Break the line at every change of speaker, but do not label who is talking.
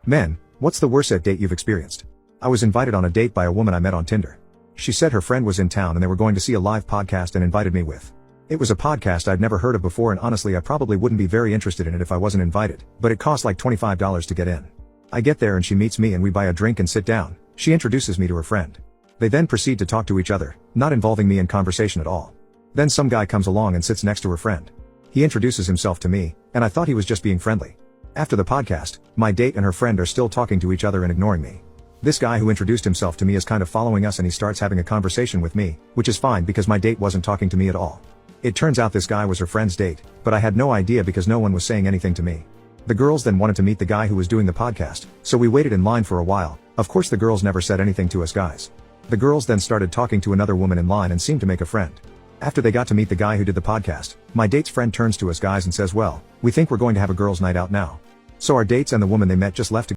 Men, what's the worst date you've experienced? I was invited on a date by a woman I met on Tinder. She said her friend was in town and they were going to see a live podcast and invited me with. It was a podcast I'd never heard of before, and honestly I probably wouldn't be very interested in it if I wasn't invited, but it cost like $25 to get in. I get there and she meets me and we buy a drink and sit down. She introduces me to her friend. They then proceed to talk to each other, not involving me in conversation at all. Then some guy comes along and sits next to her friend. He introduces himself to me, and I thought he was just being friendly. After the podcast, my date and her friend are still talking to each other and ignoring me. This guy who introduced himself to me is kind of following us and he starts having a conversation with me, which is fine because my date wasn't talking to me at all. It turns out this guy was her friend's date, but I had no idea because no one was saying anything to me. The girls then wanted to meet the guy who was doing the podcast, so we waited in line for a while. Of course the girls never said anything to us guys. The girls then started talking to another woman in line and seemed to make a friend. After they got to meet the guy who did the podcast, my date's friend turns to us guys and says, well, we think we're going to have a girls' night out now. So our dates and the woman they met just left to